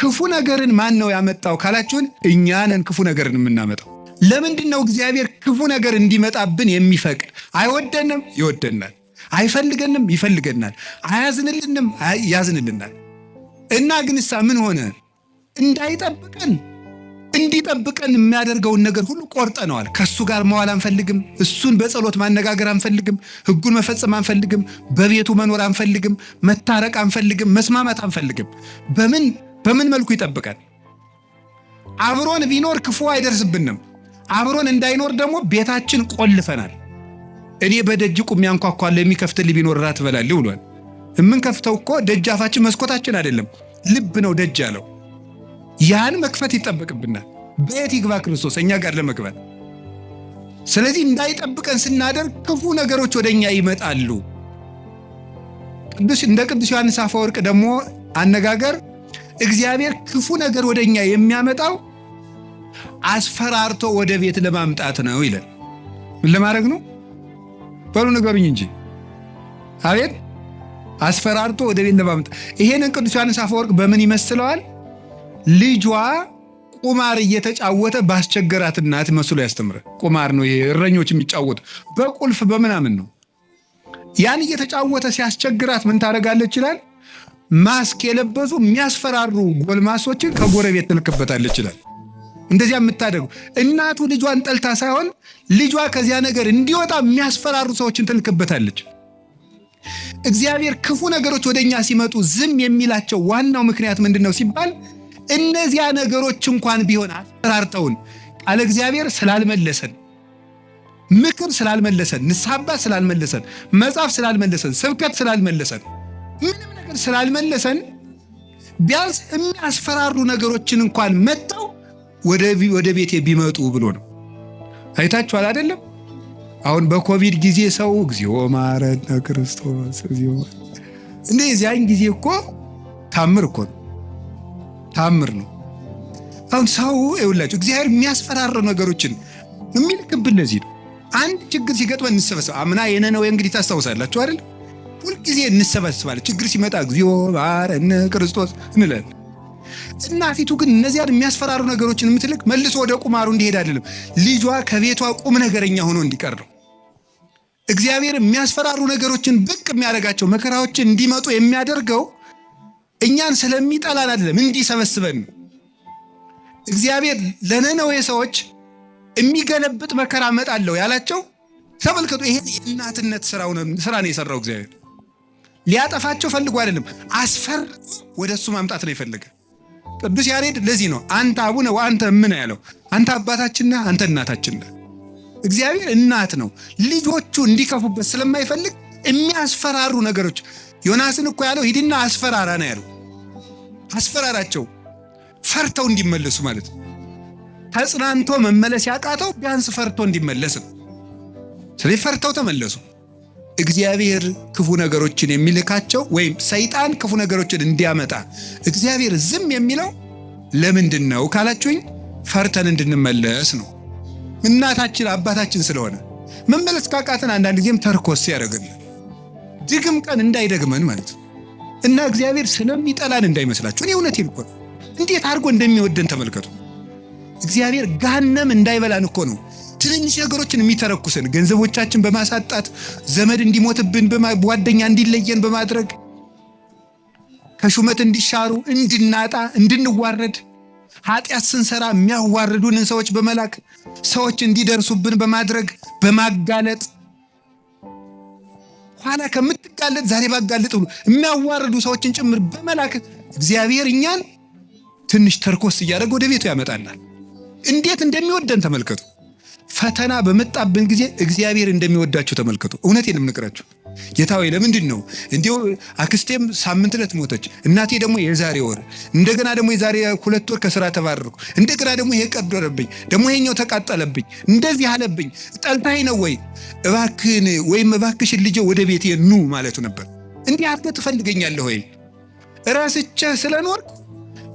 ክፉ ነገርን ማን ነው ያመጣው ካላችሁን እኛ ነን ክፉ ነገርን የምናመጣው። ለምንድነው እግዚአብሔር ክፉ ነገር እንዲመጣብን የሚፈቅድ? አይወደንም፣ ይወደናል። አይፈልገንም፣ ይፈልገናል። አያዝንልንም፣ ያዝንልናል። እና ግንሳ ምን ሆነ? እንዳይጠብቀን እንዲጠብቀን የሚያደርገውን ነገር ሁሉ ቆርጠነዋል። ከሱ ጋር መዋል አንፈልግም። እሱን በጸሎት ማነጋገር አንፈልግም። ሕጉን መፈጸም አንፈልግም። በቤቱ መኖር አንፈልግም። መታረቅ አንፈልግም። መስማማት አንፈልግም። በምን መልኩ ይጠብቀን? አብሮን ቢኖር ክፉ አይደርስብንም። አብሮን እንዳይኖር ደግሞ ቤታችን ቆልፈናል። እኔ በደጅ ቁሜ አንኳኳለሁ የሚከፍትልኝ ቢኖር ራት እበላለሁ ብሏል። የምንከፍተው እኮ ደጃፋችን መስኮታችን አይደለም፣ ልብ ነው ደጅ ያለው። ያን መክፈት ይጠበቅብናል። በየት ይግባ ክርስቶስ እኛ ጋር ለመግባት? ስለዚህ እንዳይጠብቀን ስናደርግ ክፉ ነገሮች ወደኛ ይመጣሉ። እንደ ቅዱስ ዮሐንስ አፈወርቅ ደግሞ አነጋገር እግዚአብሔር ክፉ ነገር ወደኛ የሚያመጣው አስፈራርቶ ወደ ቤት ለማምጣት ነው ይላል። ምን ለማድረግ ነው? በሉ ንገሩኝ እንጂ። አቤት! አስፈራርቶ ወደ ቤት ለማምጣት። ይሄንን ቅዱስ ዮሐንስ አፈወርቅ በምን ይመስለዋል? ልጇ ቁማር እየተጫወተ ባስቸገራት እናት መስሎ ያስተምራል። ቁማር ነው ይሄ እረኞች የሚጫወቱ በቁልፍ በምናምን ነው። ያን እየተጫወተ ሲያስቸግራት ምን ታደርጋለች ይላል? ማስክ የለበሱ የሚያስፈራሩ ጎልማሶችን ከጎረቤት ትልክበታለች ይላል። እንደዚያ የምታደርጉ እናቱ ልጇን ጠልታ ሳይሆን ልጇ ከዚያ ነገር እንዲወጣ የሚያስፈራሩ ሰዎችን ትልክበታለች። እግዚአብሔር ክፉ ነገሮች ወደኛ ሲመጡ ዝም የሚላቸው ዋናው ምክንያት ምንድነው ሲባል እነዚያ ነገሮች እንኳን ቢሆን አስፈራርተውን ቃለ እግዚአብሔር ስላልመለሰን፣ ምክር ስላልመለሰን፣ ንስሐ አባት ስላልመለሰን፣ መጽሐፍ ስላልመለሰን፣ ስብከት ስላልመለሰን፣ ምንም ነገር ስላልመለሰን ቢያንስ የሚያስፈራሩ ነገሮችን እንኳን መጣው ወደ ቤቴ ቢመጡ ብሎ ነው። አይታችኋል አይደለም? አሁን በኮቪድ ጊዜ ሰው እግዚኦ ማረነ ክርስቶስ እግዚኦ እንደዚያን ጊዜ እኮ ታምር እኮ ነው። ታምር ነው። አሁን ሰው ይውላችሁ እግዚአብሔር የሚያስፈራሩ ነገሮችን የሚልክብን ለዚህ ነው። አንድ ችግር ሲገጥመን እንሰበሰብ። አምና የነነዌ እንግዲህ ታስታውሳላችሁ አይደል? ሁልጊዜ እንሰበስባለን። ችግር ሲመጣ እግዚኦ ማረነ ክርስቶስ እንላለን። እናቲቱ ግን እነዚያን የሚያስፈራሩ ነገሮችን የምትልክ መልሶ ወደ ቁማሩ እንዲሄድ አይደለም፣ ልጇ ከቤቷ ቁም ነገረኛ ሆኖ እንዲቀር ነው። እግዚአብሔር የሚያስፈራሩ ነገሮችን ብቅ የሚያደርጋቸው መከራዎችን እንዲመጡ የሚያደርገው እኛን ስለሚጠላን አይደለም፣ እንዲሰበስበን ነው። እግዚአብሔር ለነነዌ ሰዎች የሚገለብጥ መከራ እመጣለሁ ያላቸው ተመልከቱ። ይሄ የእናትነት ስራ ነው የሰራው እግዚአብሔር። ሊያጠፋቸው ፈልጎ አይደለም፣ አስፈር ወደ እሱ ማምጣት ነው የፈለገ። ቅዱስ ያሬድ ለዚህ ነው አንተ አቡነ ወአንተ እምነ ያለው። አንተ አባታችን ነህ፣ አንተ እናታችን ነህ። እግዚአብሔር እናት ነው። ልጆቹ እንዲከፉበት ስለማይፈልግ የሚያስፈራሩ ነገሮች ዮናስን እኮ ያለው ሂድና አስፈራራ ነው ያለው። አስፈራራቸው ፈርተው እንዲመለሱ ማለት ነው። ተጽናንቶ መመለስ ያቃተው ቢያንስ ፈርቶ እንዲመለስ ነው። ስለዚህ ፈርተው ተመለሱ። እግዚአብሔር ክፉ ነገሮችን የሚልካቸው ወይም ሰይጣን ክፉ ነገሮችን እንዲያመጣ እግዚአብሔር ዝም የሚለው ለምንድን ነው ካላችሁኝ፣ ፈርተን እንድንመለስ ነው። እናታችን አባታችን ስለሆነ መመለስ ካቃተን አንዳንድ ጊዜም ተርኮስ ያደርገናል። ድግም ቀን እንዳይደግመን ማለት ነው። እና እግዚአብሔር ስለሚጠላን እንዳይመስላችሁ። እኔ እውነቴን እኮ ነው። እንዴት አድርጎ እንደሚወደን ተመልከቱ። እግዚአብሔር ገሃነም እንዳይበላን እኮ ነው ትንንሽ ነገሮችን የሚተረኩሰን፣ ገንዘቦቻችን በማሳጣት ዘመድ እንዲሞትብን፣ ጓደኛ እንዲለየን በማድረግ ከሹመት እንዲሻሩ፣ እንድናጣ፣ እንድንዋረድ፣ ኃጢአት ስንሰራ የሚያዋርዱንን ሰዎች በመላክ ሰዎች እንዲደርሱብን በማድረግ በማጋለጥ ኋላ ከምትጋለጥ ዛሬ ባጋለጥ ብሎ የሚያዋርዱ ሰዎችን ጭምር በመላክ እግዚአብሔር እኛን ትንሽ ተርኮስ እያደረገ ወደ ቤቱ ያመጣናል። እንዴት እንደሚወደን ተመልከቱ። ፈተና በመጣብን ጊዜ እግዚአብሔር እንደሚወዳችሁ ተመልከቱ። እውነቴን የምነግራችሁ ጌታ ሆይ ለምንድን ነው እንዲሁ አክስቴም ሳምንት ዕለት ሞተች፣ እናቴ ደግሞ የዛሬ ወር፣ እንደገና ደግሞ የዛሬ 2 ወር ከስራ ተባረርኩ፣ እንደገና ደግሞ ይሄ ቀደረብኝ፣ ደግሞ ይሄኛው ተቃጠለብኝ፣ እንደዚህ አለብኝ፣ ጠልታኝ ነው ወይ እባክህን ወይም እባክሽን ልጄ ወደ ቤቴ ኑ ማለቱ ነበር። እንዲህ አድርገህ ትፈልገኛለህ ወይ? ራስቼህ ስለኖርኩ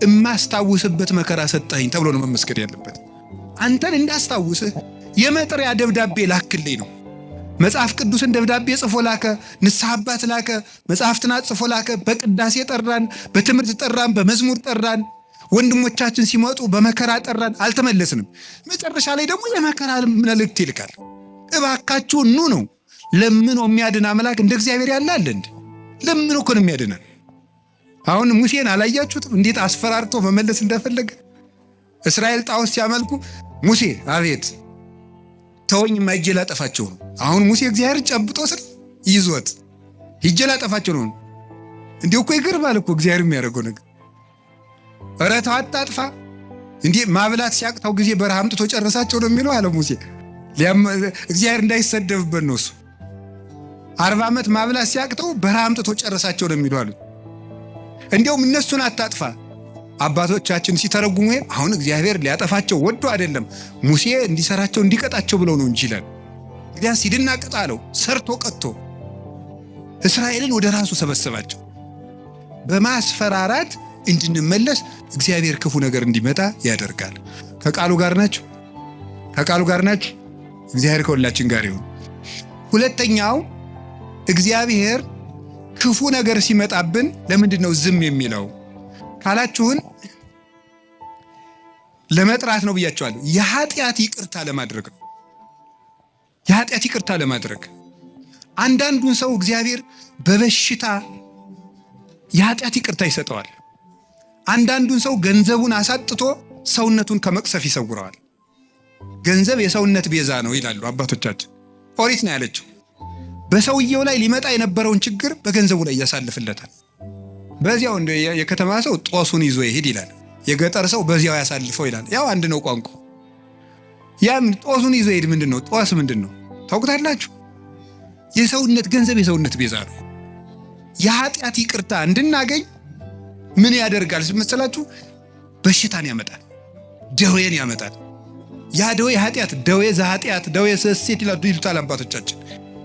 እማስታውስበት መከራ ሰጠኸኝ ተብሎ ነው መመስገን ያለበት። አንተን እንዳስታውስህ የመጥሪያ ደብዳቤ ላክልኝ ነው። መጽሐፍ ቅዱስን ደብዳቤ ጽፎ ላከ፣ ንስሐ አባት ላከ፣ መጽሐፍትን ጽፎ ላከ። በቅዳሴ ጠራን፣ በትምህርት ጠራን፣ በመዝሙር ጠራን። ወንድሞቻችን ሲመጡ በመከራ ጠራን፣ አልተመለስንም። መጨረሻ ላይ ደግሞ የመከራ መልእክት ይልካል። እባካችሁ ኑ ነው። ለምኖ የሚያድን አምላክ እንደ እግዚአብሔር ያለ አለ እንዴ? ለምኖ እኮ ነው የሚያድነን። አሁን ሙሴን አላያችሁትም? እንዴት አስፈራርቶ መመለስ እንደፈለገ። እስራኤል ጣዖት ሲያመልኩ ሙሴ አቤት ተወኝ፣ ማይጄ ላጠፋቸው ነው። አሁን ሙሴ እግዚአብሔር ጨብጦ ስር ይዞት ሂጄ ላጠፋቸው ነው። እንዲሁ እኮ ይገርማል እኮ እግዚአብሔር የሚያደርገው ነገር። ኧረ ተው አታጥፋ። እንዲህ ማብላት ሲያቅተው ጊዜ በረሃ አምጥቶ ጨረሳቸው ነው የሚለው አለ ሙሴ። እግዚአብሔር እንዳይሰደብበት ነው እሱ። 40 ዓመት ማብላት ሲያቅተው በረሃ አምጥቶ ጨረሳቸው ነው የሚለው አሉ። እንዲያውም እነሱን አታጥፋ። አባቶቻችን ሲተረጉሙ አሁን እግዚአብሔር ሊያጠፋቸው ወዶ አይደለም ሙሴ እንዲሰራቸው እንዲቀጣቸው ብለው ነው እንጂ ይላል። እንግዲያስ ሂድና ቅጣ አለው። ሰርቶ ቀጥቶ እስራኤልን ወደ ራሱ ሰበሰባቸው። በማስፈራራት እንድንመለስ እግዚአብሔር ክፉ ነገር እንዲመጣ ያደርጋል። ከቃሉ ጋር ናቸው። ከቃሉ ጋር ናቸው። እግዚአብሔር ከሁላችን ጋር ይሁን። ሁለተኛው እግዚአብሔር ክፉ ነገር ሲመጣብን ለምንድን ነው ዝም የሚለው ካላችሁን ለመጥራት ነው ብያቸዋለሁ። የኃጢአት ይቅርታ ለማድረግ ነው። የኃጢአት ይቅርታ ለማድረግ አንዳንዱን ሰው እግዚአብሔር በበሽታ የኃጢአት ይቅርታ ይሰጠዋል። አንዳንዱን ሰው ገንዘቡን አሳጥቶ ሰውነቱን ከመቅሰፍ ይሰውረዋል። ገንዘብ የሰውነት ቤዛ ነው ይላሉ አባቶቻችን። ኦሪት ነው ያለችው። በሰውየው ላይ ሊመጣ የነበረውን ችግር በገንዘቡ ላይ ያሳልፍለታል። በዚያው እንደ የከተማ ሰው ጦሱን ይዞ ይሄድ ይላል። የገጠር ሰው በዚያው ያሳልፈው ይላል። ያው አንድ ነው ቋንቋ። ያም ጦሱን ይዞ ይሄድ ምንድነው? ጦስ ምንድነው ታውቁታላችሁ? የሰውነት ገንዘብ የሰውነት ቤዛ ነው። የኃጢአት ይቅርታ እንድናገኝ ምን ያደርጋል መሰላችሁ? በሽታን ያመጣል፣ ደዌን ያመጣል። ያ ደዌ ኃጢአት፣ ደዌ ዘኃጢአት፣ ደዌ ሰሴት ይሉታል አባቶቻችን።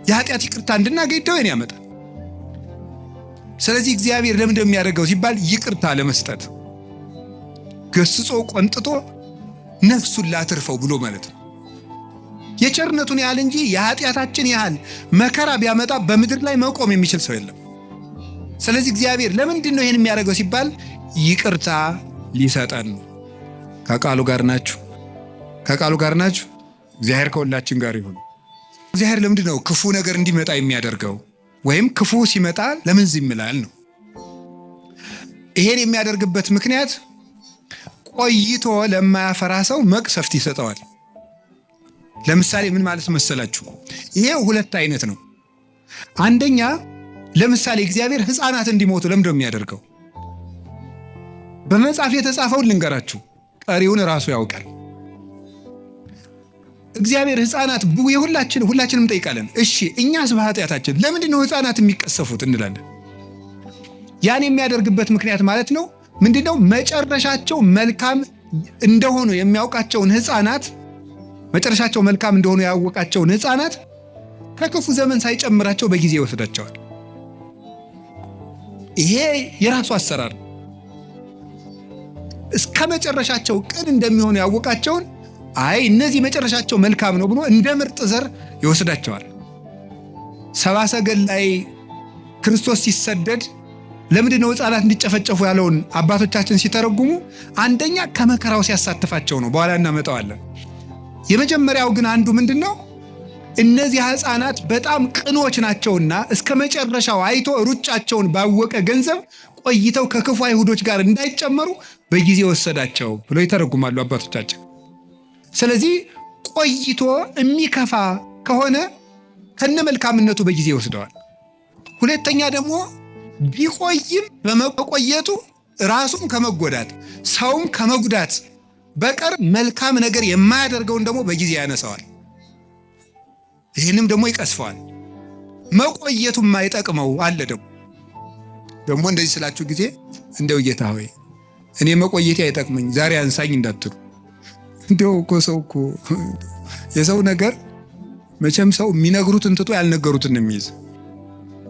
የኃጢአት ይቅርታ እንድናገኝ ደዌን ያመጣል። ስለዚህ እግዚአብሔር ለምን እንደሚያደርገው ሲባል ይቅርታ ለመስጠት ገስጾ ቆንጥጦ ነፍሱን ላትርፈው ብሎ ማለት ነው። የቸርነቱን ያህል እንጂ የኃጢአታችን ያህል መከራ ቢያመጣ በምድር ላይ መቆም የሚችል ሰው የለም። ስለዚህ እግዚአብሔር ለምንድን ነው ይህን የሚያደርገው ሲባል ይቅርታ ሊሰጠን ነው። ከቃሉ ጋር ናችሁ? ከቃሉ ጋር ናችሁ? እግዚአብሔር ከሁላችን ጋር ይሁን። እግዚአብሔር ለምንድን ነው ክፉ ነገር እንዲመጣ የሚያደርገው? ወይም ክፉ ሲመጣ ለምን ዝም ይላል ነው። ይሄን የሚያደርግበት ምክንያት ቆይቶ ለማያፈራ ሰው መቅሰፍት ይሰጠዋል። ለምሳሌ ምን ማለት መሰላችሁ? ይሄ ሁለት አይነት ነው። አንደኛ ለምሳሌ እግዚአብሔር ሕፃናት እንዲሞቱ ለምን ነው የሚያደርገው? በመጽሐፍ የተጻፈውን ልንገራችሁ፣ ቀሪውን ራሱ ያውቃል። እግዚአብሔር ሕፃናት ሁላችንም ጠይቃለን። እሺ እኛስ በኃጢአታችን ለምንድን ነው ሕፃናት የሚቀሰፉት እንላለን። ያን የሚያደርግበት ምክንያት ማለት ነው ምንድነው? መጨረሻቸው መልካም እንደሆኑ የሚያውቃቸውን ሕፃናት መጨረሻቸው መልካም እንደሆኑ ያወቃቸውን ሕፃናት ከክፉ ዘመን ሳይጨምራቸው በጊዜ ይወስዳቸዋል። ይሄ የራሱ አሰራር። እስከ መጨረሻቸው ቅን እንደሚሆኑ ያወቃቸውን እነዚህ መጨረሻቸው መልካም ነው ብሎ እንደ ምርጥ ዘር ይወስዳቸዋል። ሰብአ ሰገል ላይ ክርስቶስ ሲሰደድ ለምንድን ነው ሕፃናት እንዲጨፈጨፉ ያለውን አባቶቻችን ሲተረጉሙ አንደኛ ከመከራው ሲያሳትፋቸው ነው። በኋላ እናመጣዋለን። የመጀመሪያው ግን አንዱ ምንድን ነው? እነዚህ ሕፃናት በጣም ቅኖች ናቸውና እስከ መጨረሻው አይቶ ሩጫቸውን ባወቀ ገንዘብ ቆይተው ከክፉ አይሁዶች ጋር እንዳይጨመሩ በጊዜ ወሰዳቸው ብሎ ይተረጉማሉ አባቶቻችን። ስለዚህ ቆይቶ የሚከፋ ከሆነ ከነ መልካምነቱ በጊዜ ይወስደዋል። ሁለተኛ ደግሞ ቢቆይም በመቆየቱ ራሱም ከመጎዳት ሰውም ከመጉዳት በቀር መልካም ነገር የማያደርገውን ደግሞ በጊዜ ያነሳዋል። ይህንም ደግሞ ይቀስፈዋል። መቆየቱ የማይጠቅመው አለ። ደግሞ እንደዚህ ስላችሁ ጊዜ እንደው ጌታ ሆይ እኔ መቆየቴ አይጠቅመኝ ዛሬ አንሳኝ እንዳትሉ። እንደው እኮ ሰው እኮ የሰው ነገር መቼም ሰው የሚነግሩትን ትቶ ያልነገሩትን የሚይዝ።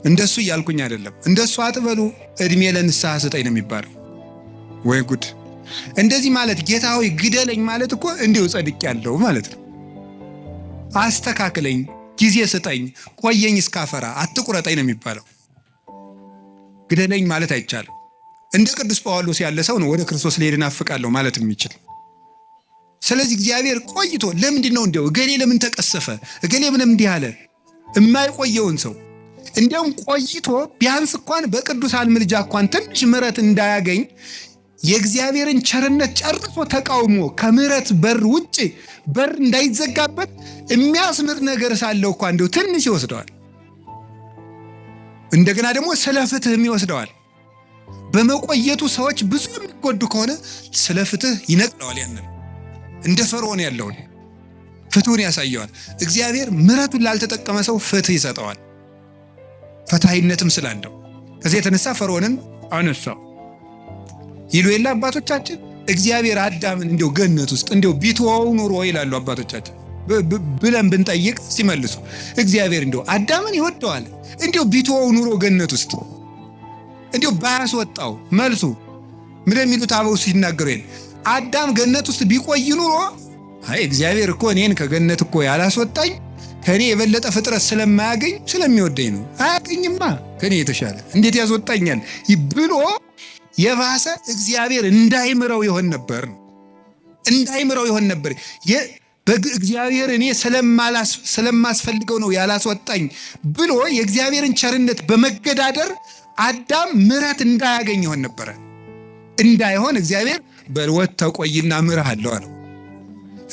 እንደሱ እያልኩኝ አይደለም። እንደሱ አትበሉ፣ እድሜ ለንስሐ ስጠኝ ነው የሚባለው። ወይ ጉድ! እንደዚህ ማለት ጌታ ሆይ ግደለኝ ማለት እኮ እንዲሁ ጸድቅ ያለው ማለት ነው። አስተካክለኝ፣ ጊዜ ስጠኝ፣ ቆየኝ እስካፈራ፣ አትቁረጠኝ ነው የሚባለው። ግደለኝ ማለት አይቻልም። እንደ ቅዱስ ጳውሎስ ያለ ሰው ነው ወደ ክርስቶስ ልሄድ እናፍቃለሁ ማለት የሚችል። ስለዚህ እግዚአብሔር ቆይቶ ለምንድን ነው እንዲያው እገሌ ለምን ተቀሰፈ እገሌ ምን እንዲህ አለ የማይቆየውን ሰው እንዲያውም ቆይቶ ቢያንስ እንኳን በቅዱሳን ምልጃ እንኳን ትንሽ ምሕረት እንዳያገኝ የእግዚአብሔርን ቸርነት ጨርሶ ተቃውሞ ከምሕረት በር ውጭ በር እንዳይዘጋበት የሚያስምር ነገር ሳለው እንኳን እንዲያው ትንሽ ይወስደዋል። እንደገና ደግሞ ስለ ፍትህም ይወስደዋል። በመቆየቱ ሰዎች ብዙ የሚጎዱ ከሆነ ስለ ፍትህ ይነቅለዋል። ያንን እንደ ፈርዖን ያለውን ፍትሁን ያሳየዋል። እግዚአብሔር ምሕረቱን ላልተጠቀመ ሰው ፍትህ ይሰጠዋል፣ ፈታሂነትም ስላለው። ከዚህ የተነሳ ፈርዖንን አነሳው ይሉ የለ አባቶቻችን። እግዚአብሔር አዳምን እንዲው ገነት ውስጥ እንዲው ቢተወው ኑሮ ይላሉ አባቶቻችን ብለን ብንጠይቅ ሲመልሱ እግዚአብሔር እንዲው አዳምን ይወደዋል እንዲው ቢተወው ኑሮ ገነት ውስጥ እንዲው ባያስወጣው። መልሱ ምን የሚሉት አበው ሲናገሩ አዳም ገነት ውስጥ ቢቆይ ኑሮ አይ እግዚአብሔር እኮ እኔን ከገነት እኮ ያላስወጣኝ ከኔ የበለጠ ፍጥረት ስለማያገኝ ስለሚወደኝ ነው። አያገኝማ ከኔ የተሻለ እንዴት ያስወጣኛል ብሎ የባሰ እግዚአብሔር እንዳይምረው ይሆን ነበር። እንዳይምረው ይሆን ነበር። እግዚአብሔር እኔ ስለማስፈልገው ነው ያላስወጣኝ ብሎ የእግዚአብሔርን ቸርነት በመገዳደር አዳም ምሕረት እንዳያገኝ ይሆን ነበረ። እንዳይሆን እግዚአብሔር በልወት ተቆይና ምርሃለሁ አለው።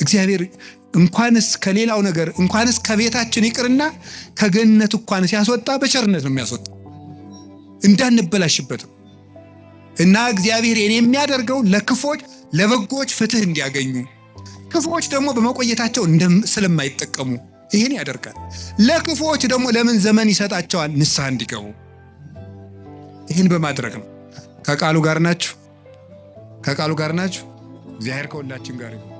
እግዚአብሔር እንኳንስ ከሌላው ነገር እንኳንስ ከቤታችን ይቅርና ከገነት እንኳን ሲያስወጣ በቸርነት ነው የሚያስወጣ እንዳንበላሽበት። እና እግዚአብሔር የሚያደርገው ለክፎች ለበጎች ፍትህ እንዲያገኙ፣ ክፎች ደግሞ በመቆየታቸው ስለማይጠቀሙ ይሄን ያደርጋል። ለክፎች ደግሞ ለምን ዘመን ይሰጣቸዋል? ንስሐ እንዲገቡ። ይህን በማድረግ ነው። ከቃሉ ጋር ናችሁ? ከቃሉ ጋር ናችሁ? እግዚአብሔር ከሁላችን ጋር ይሁን።